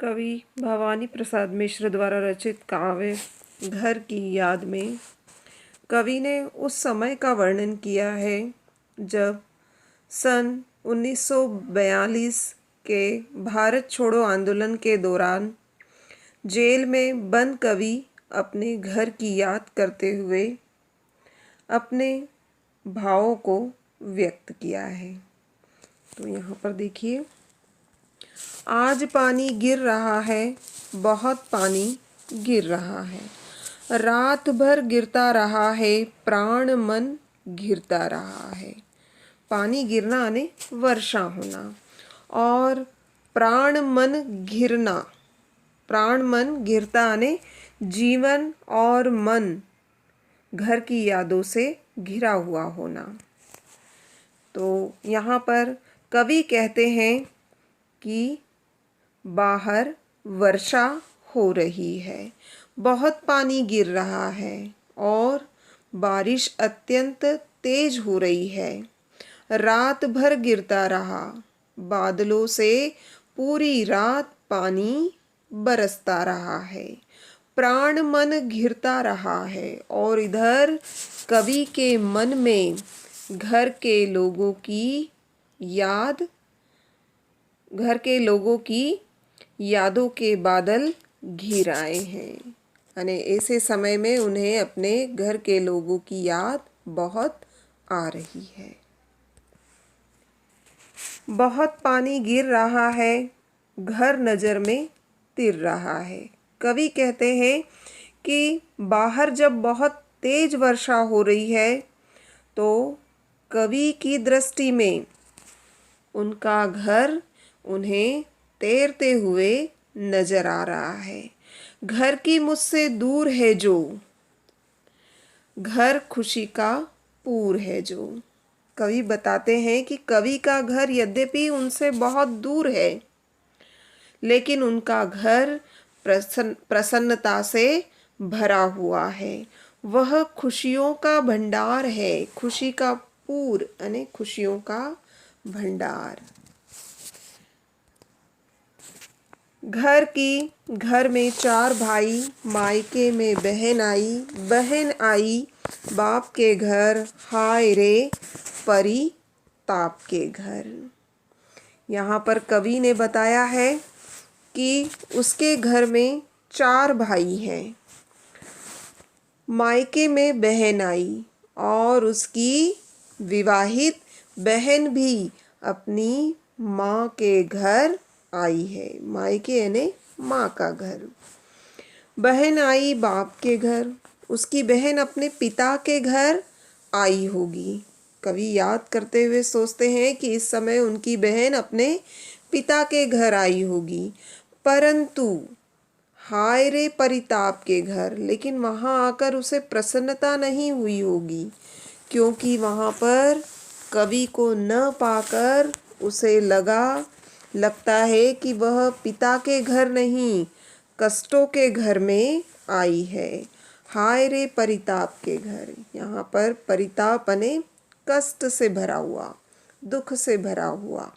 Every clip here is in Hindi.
कवि भवानी प्रसाद मिश्र द्वारा रचित काव्य घर की याद में कवि ने उस समय का वर्णन किया है जब सन 1942 के भारत छोड़ो आंदोलन के दौरान जेल में बंद कवि अपने घर की याद करते हुए अपने भावों को व्यक्त किया है। तो यहाँ पर देखिए, आज पानी गिर रहा है, बहुत पानी गिर रहा है, रात भर गिरता रहा है, प्राण मन घिरता रहा है। पानी गिरना यानी वर्षा होना, और प्राण मन घिरना, प्राण मन घिरता यानी जीवन और मन घर की यादों से घिरा हुआ होना। तो यहाँ पर कवि कहते हैं कि बाहर वर्षा हो रही है, बहुत पानी गिर रहा है और बारिश अत्यंत तेज हो रही है। रात भर गिरता रहा, बादलों से पूरी रात पानी बरसता रहा है, प्राण मन घिरता रहा है। और इधर कवि के मन में घर के लोगों की याद, घर के लोगों की यादों के बादल घिर आए हैं। यानी ऐसे समय में उन्हें अपने घर के लोगों की याद बहुत आ रही है। बहुत पानी गिर रहा है, घर नज़र में तिर रहा है। कवि कहते हैं कि बाहर जब बहुत तेज वर्षा हो रही है तो कवि की दृष्टि में उनका घर उन्हें तैरते हुए नजर आ रहा है। घर की मुझसे दूर है जो, घर खुशी का पूर है जो। कवि बताते हैं कि कवि का घर यद्यपि उनसे बहुत दूर है, लेकिन उनका घर प्रसन्नता से भरा हुआ है। वह खुशियों का भंडार है, खुशी का पूर यानी खुशियों का भंडार। घर में चार भाई, मायके में बहन आई, बहन आई बाप के घर, हाय रे परी ताप के घर। यहाँ पर कवि ने बताया है कि उसके घर में चार भाई हैं, मायके में बहन आई और उसकी विवाहित बहन भी अपनी माँ के घर आई है। मायके यानी माँ का घर। बहन आई बाप के घर, उसकी बहन अपने पिता के घर आई होगी। कवि याद करते हुए सोचते हैं कि इस समय उनकी बहन अपने पिता के घर आई होगी, परंतु हाय रे परिताप के घर, लेकिन वहाँ आकर उसे प्रसन्नता नहीं हुई होगी, क्योंकि वहाँ पर कवि को न पाकर उसे लगता है कि वह पिता के घर नहीं, कष्टों के घर में आई है। हाय रे परिताप के घर, यहाँ पर परिताप यानी कष्ट से भरा हुआ, दुख से भरा हुआ।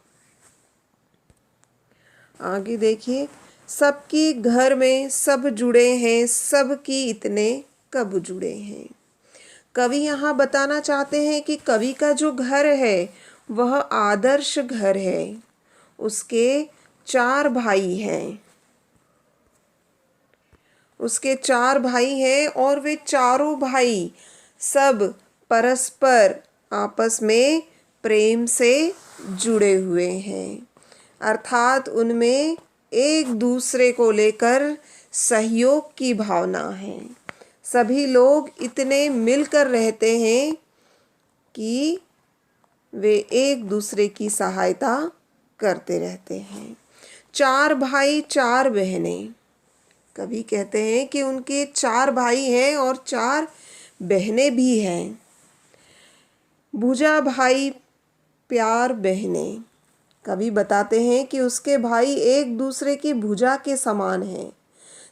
आगे देखिए, सबकी घर में सब जुड़े हैं, सबकी इतने कब जुड़े हैं। कवि यहाँ बताना चाहते हैं कि कवि का जो घर है वह आदर्श घर है। उसके चार भाई हैं, उसके चार भाई हैं और वे चारों भाई सब परस्पर आपस में प्रेम से जुड़े हुए हैं, अर्थात उनमें एक दूसरे को लेकर सहयोग की भावना है। सभी लोग इतने मिलकर रहते हैं कि वे एक दूसरे की सहायता करते रहते हैं। चार भाई चार बहनें, कवि कहते हैं कि उनके चार भाई हैं और चार बहनें भी हैं। भुजा भाई प्यार बहनें, कवि बताते हैं कि उसके भाई एक दूसरे की भुजा के समान हैं।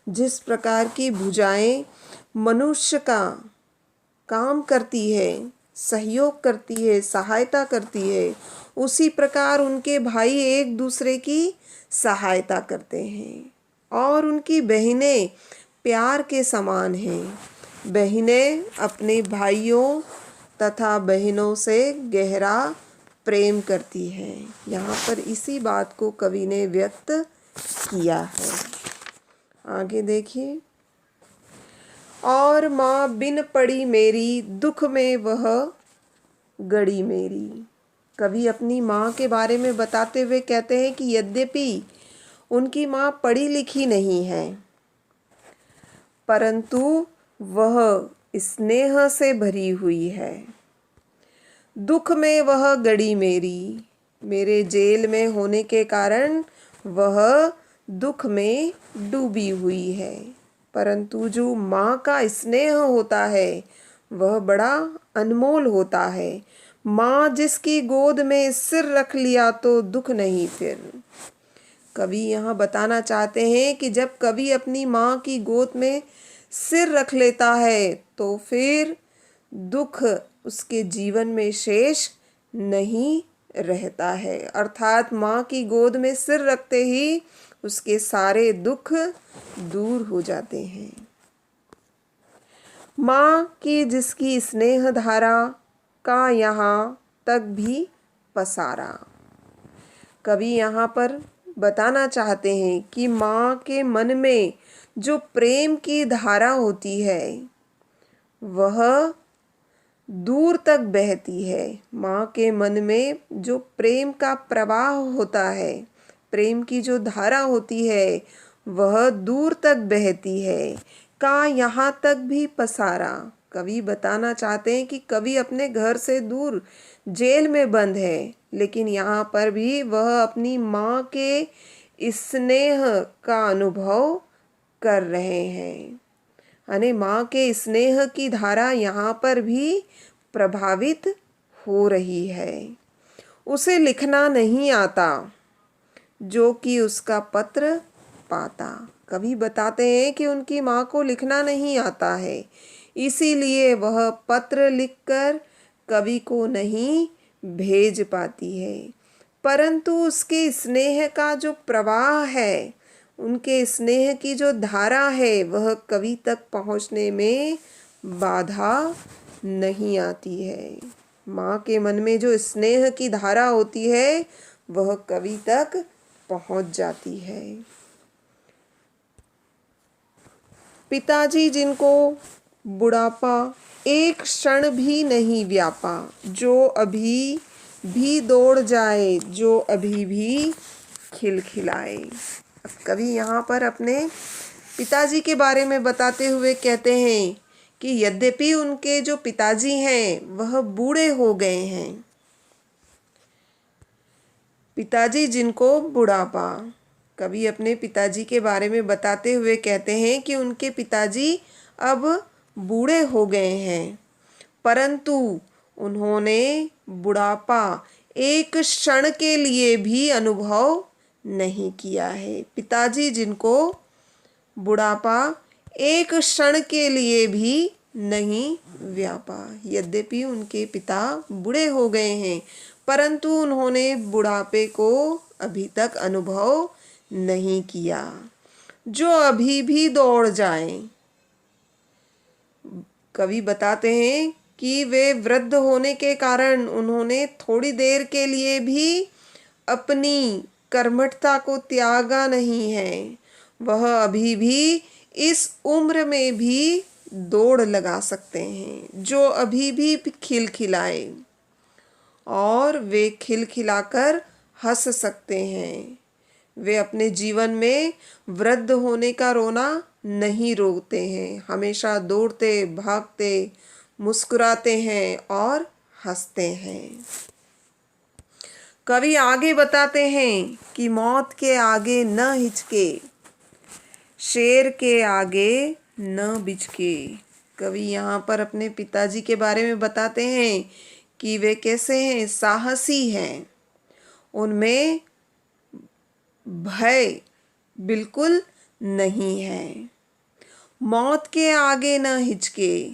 जिस प्रकार की भुजाएं मनुष्य का काम करती है, सहयोग करती है, सहायता करती है, उसी प्रकार उनके भाई एक दूसरे की सहायता करते हैं। और उनकी बहनें प्यार के समान हैं। बहनें अपने भाइयों तथा बहनों से गहरा प्रेम करती हैं। यहाँ पर इसी बात को कवि ने व्यक्त किया है। आगे देखिए। और माँ बिन पड़ी मेरी, दुख में वह गड़ी मेरी। कवि अपनी माँ के बारे में बताते हुए कहते हैं कि यद्यपि उनकी माँ पढ़ी लिखी नहीं है, परंतु वह स्नेह से भरी हुई है। दुख में वह गड़ी मेरी, मेरे जेल में होने के कारण वह दुख में डूबी हुई है। परंतु जो माँ का स्नेह होता है वह बड़ा अनमोल होता है। माँ जिसकी गोद में सिर रख लिया तो दुख नहीं फिर। कवि यहाँ बताना चाहते हैं कि जब कवि अपनी माँ की गोद में सिर रख लेता है तो फिर दुख उसके जीवन में शेष नहीं रहता है। अर्थात माँ की गोद में सिर रखते ही उसके सारे दुख दूर हो जाते हैं। माँ की जिसकी स्नेह धारा का यहाँ तक भी पसारा। कवि यहाँ पर बताना चाहते हैं कि माँ के मन में जो प्रेम की धारा होती है वह दूर तक बहती है। माँ के मन में जो प्रेम का प्रवाह होता है, प्रेम की जो धारा होती है वह दूर तक बहती है। का यहाँ तक भी पसारा। कवि बताना चाहते हैं कि कवि अपने घर से दूर जेल में बंद है, लेकिन यहाँ पर भी वह अपनी माँ के स्नेह का अनुभव कर रहे हैं। यानी माँ के स्नेह की धारा यहाँ पर भी प्रभावित हो रही है। उसे लिखना नहीं आता जो कि उसका पत्र पाता। कवि बताते हैं कि उनकी माँ को लिखना नहीं आता है, इसीलिए वह पत्र लिखकर कवि को नहीं भेज पाती है। परंतु उसके स्नेह का जो प्रवाह है, उनके स्नेह की जो धारा है वह कवि तक पहुँचने में बाधा नहीं आती है। माँ के मन में जो स्नेह की धारा होती है वह कवि तक पहुँच जाती है। पिताजी जिनको बुढ़ापा एक क्षण भी नहीं व्यापा, जो अभी भी दौड़ जाए, जो अभी भी खिलखिलाए। अब कवि यहाँ पर अपने पिताजी के बारे में बताते हुए कहते हैं कि यद्यपि उनके जो पिताजी हैं वह बूढ़े हो गए हैं। पिताजी जिनको बुढ़ापा। कवि अपने पिताजी के बारे में बताते हुए कहते हैं कि उनके पिताजी अब बूढ़े हो गए हैं, परंतु उन्होंने बुढ़ापा एक क्षण के लिए भी अनुभव नहीं किया है। पिताजी जिनको बुढ़ापा एक क्षण के लिए भी नहीं व्यापा। यद्यपि उनके पिता बूढ़े हो गए हैं, परंतु उन्होंने बुढ़ापे को अभी तक अनुभव नहीं किया। जो अभी भी दौड़ जाएं। कवि बताते हैं कि वे वृद्ध होने के कारण उन्होंने थोड़ी देर के लिए भी अपनी कर्मठता को त्यागा नहीं है। वह अभी भी इस उम्र में भी दौड़ लगा सकते हैं। जो अभी भी खिलखिलाए और वे खिलखिलाकर हंस सकते हैं। वे अपने जीवन में वृद्ध होने का रोना नहीं रोकते हैं, हमेशा दौड़ते भागते मुस्कुराते हैं और हंसते हैं। कवि आगे बताते हैं कि मौत के आगे न हिचके, शेर के आगे न बिचके। कवि यहाँ पर अपने पिताजी के बारे में बताते हैं कि वे कैसे हैं, साहसी हैं। उनमें भय बिल्कुल नहीं है। मौत के आगे न हिचके,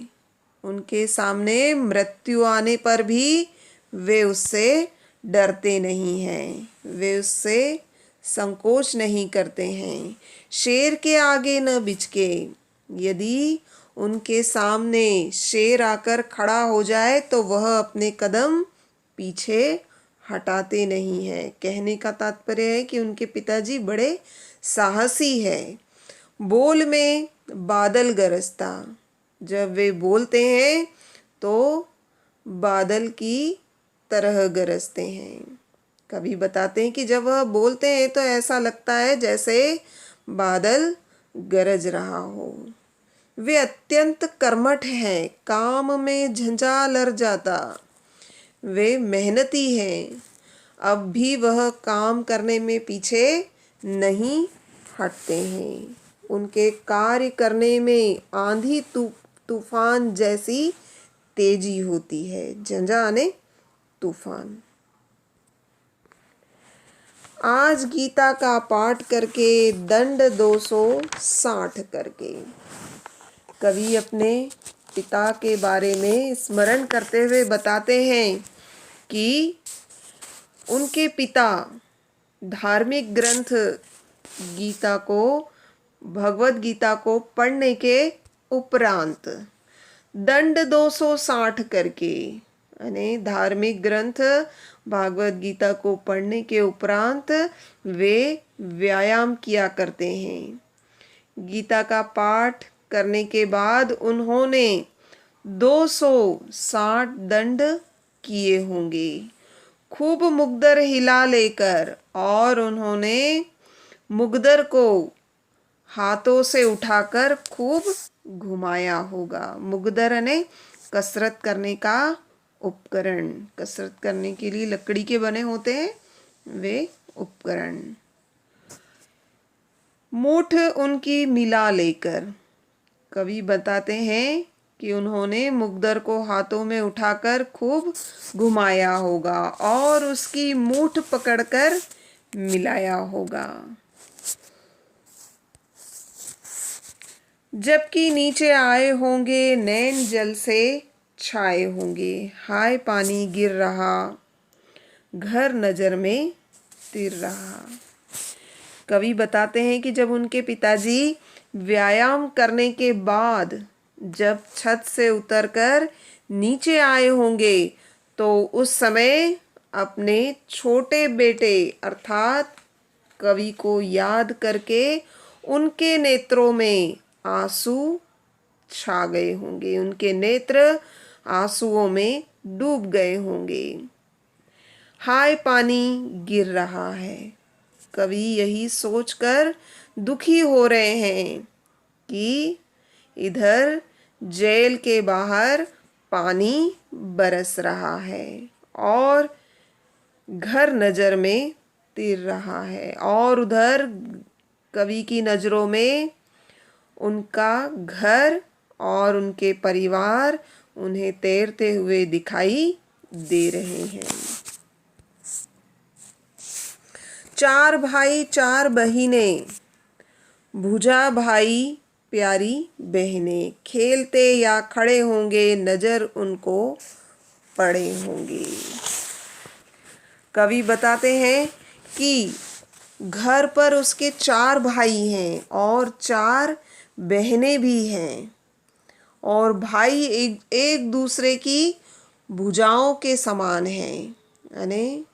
उनके सामने मृत्यु आने पर भी वे उससे डरते नहीं हैं, वे उससे संकोच नहीं करते हैं, शेर के आगे न बिचके। यदि उनके सामने शेर आकर खड़ा हो जाए तो वह अपने कदम पीछे हटाते नहीं हैं। कहने का तात्पर्य है कि उनके पिताजी बड़े साहसी हैं। बोल में बादल गरजता, जब वे बोलते हैं तो बादल की तरह गरजते हैं। कवि बताते हैं कि जब वह बोलते हैं तो ऐसा लगता है जैसे बादल गरज रहा हो। वे अत्यंत कर्मठ हैं, काम में झंझालर जाता। वे मेहनती हैं, अब भी वह काम करने में पीछे नहीं हटते हैं। उनके कार्य करने में आंधी तूफान जैसी तेजी होती है। झंझा यानी तूफान। आज गीता का पाठ करके दंड 260 करके। कवि अपने पिता के बारे में स्मरण करते हुए बताते हैं कि उनके पिता धार्मिक ग्रंथ गीता को, भगवत गीता को पढ़ने के उपरांत दंड 260 करके, यानी धार्मिक ग्रंथ भागवत गीता को पढ़ने के उपरांत वे व्यायाम किया करते हैं। गीता का पाठ करने के बाद उन्होंने 260 दंड किए होंगे, खूब मुग्दर हिला लेकर, और उन्होंने मुग्दर को हाथों से उठाकर खूब घुमाया होगा। मुग्दर यानी कसरत करने का उपकरण, कसरत करने के लिए लकड़ी के बने होते हैं वे उपकरण। मूठ उनकी मिला लेकर, कवि बताते हैं कि उन्होंने मुग्दर को हाथों में उठाकर खूब घुमाया होगा और उसकी मूठ पकड़कर मिलाया होगा। जबकि नीचे आए होंगे नैन जल से छाए होंगे। हाय पानी गिर रहा, घर नजर में तिर रहा। कवि बताते हैं कि जब उनके पिताजी व्यायाम करने के बाद जब छत से उतरकर नीचे आए होंगे तो उस समय अपने छोटे बेटे अर्थात कवि को याद करके उनके नेत्रों में आंसू छा गए होंगे, उनके नेत्र आंसुओं में डूब गए होंगे। हाय पानी गिर रहा है। कवि यही सोचकर दुखी हो रहे हैं कि इधर जेल के बाहर पानी बरस रहा है और घर नज़र में तिर रहा है, और उधर कवि की नज़रों में उनका घर और उनके परिवार उन्हें तैरते हुए दिखाई दे रहे हैं। 4 भाई 4 बहिनें, भुजा भाई प्यारी बहनें, खेलते या खड़े होंगे नजर उनको पड़े होंगे। कवि बताते हैं कि घर पर उसके 4 भाई हैं और 4 बहनें भी हैं, और भाई एक दूसरे की भुजाओं के समान हैं। यानी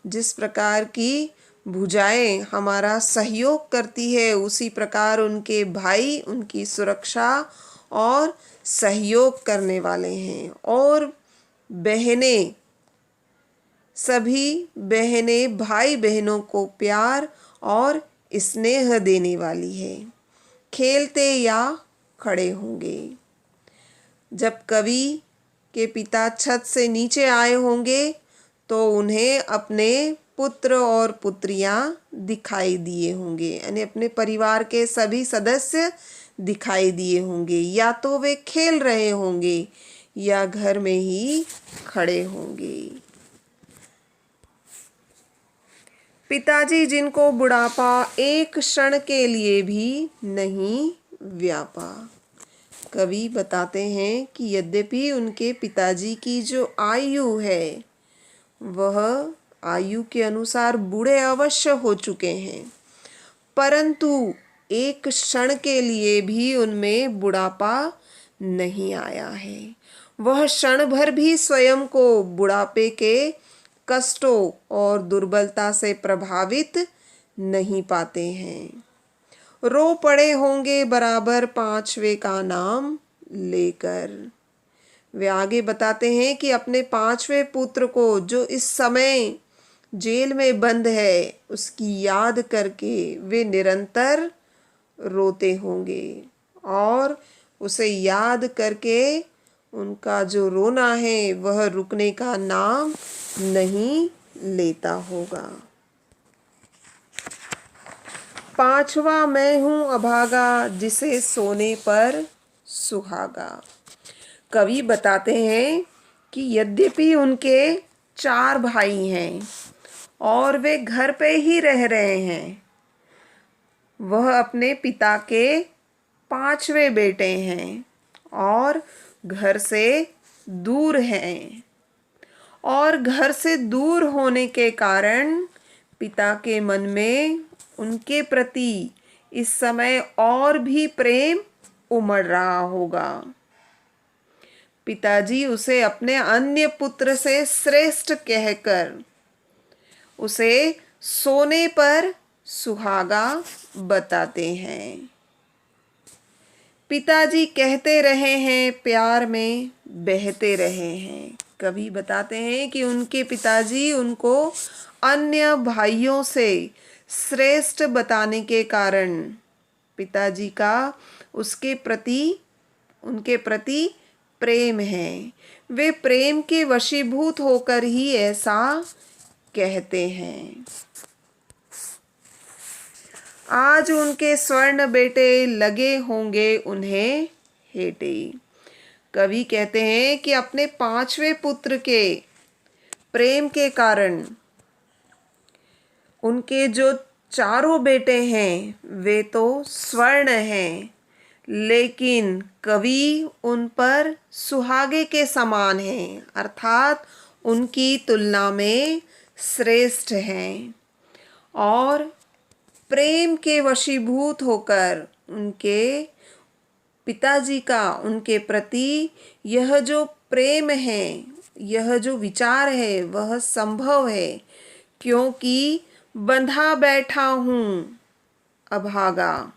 जिस प्रकार की भुजाएं हमारा सहयोग करती है उसी प्रकार उनके भाई उनकी सुरक्षा और सहयोग करने वाले हैं। और बहनें, सभी बहनें भाई बहनों को प्यार और स्नेह देने वाली है। खेलते या खड़े होंगे। जब कवि के पिता छत से नीचे आए होंगे तो उन्हें अपने पुत्र और पुत्रियां दिखाई दिए होंगे, यानी अपने परिवार के सभी सदस्य दिखाई दिए होंगे। या तो वे खेल रहे होंगे या घर में ही खड़े होंगे। पिताजी जिनको बुढ़ापा एक क्षण के लिए भी नहीं व्यापा। कवि बताते हैं कि यद्यपि उनके पिताजी की जो आयु है वह आयु के अनुसार बूढ़े अवश्य हो चुके हैं, परंतु एक क्षण के लिए भी उनमें बुढ़ापा नहीं आया है। वह क्षण भर भी स्वयं को बुढ़ापे के कष्टों और दुर्बलता से प्रभावित नहीं पाते हैं। रो पड़े होंगे बराबर पांचवे का नाम लेकर। वे आगे बताते हैं कि अपने पांचवें पुत्र को जो इस समय जेल में बंद है, उसकी याद करके वे निरंतर रोते होंगे और उसे याद करके उनका जो रोना है वह रुकने का नाम नहीं लेता होगा। पांचवा मैं हूँ अभागा, जिसे सोने पर सुहागा। कवि बताते हैं कि यद्यपि उनके 4 भाई हैं और वे घर पे ही रह रहे हैं, वह अपने पिता के 5वें बेटे हैं और घर से दूर हैं, और घर से दूर होने के कारण पिता के मन में उनके प्रति इस समय और भी प्रेम उमड़ रहा होगा। पिताजी उसे अपने अन्य पुत्र से श्रेष्ठ कहकर उसे सोने पर सुहागा बताते हैं। पिताजी कहते रहे हैं, प्यार में बहते रहे हैं। कवि बताते हैं कि उनके पिताजी उनको अन्य भाइयों से श्रेष्ठ बताने के कारण पिताजी का उनके प्रति प्रेम है। वे प्रेम के वशीभूत होकर ही ऐसा कहते हैं। आज उनके स्वर्ण बेटे लगे होंगे उन्हें हेटे। कवि कहते हैं कि अपने 5वें पुत्र के प्रेम के कारण उनके जो 4 बेटे हैं वे तो स्वर्ण हैं, लेकिन कवि उन पर सुहागे के समान हैं, अर्थात उनकी तुलना में श्रेष्ठ हैं। और प्रेम के वशीभूत होकर उनके पिताजी का उनके प्रति यह जो प्रेम है, यह जो विचार है वह संभव है, क्योंकि बंधा बैठा हूँ अभागा।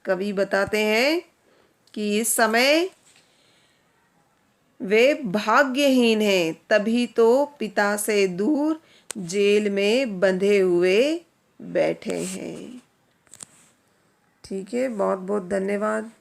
कवि बताते हैं कि इस समय वे भाग्यहीन हैं, तभी तो पिता से दूर जेल में बंधे हुए बैठे हैं। ठीक है, बहुत बहुत धन्यवाद।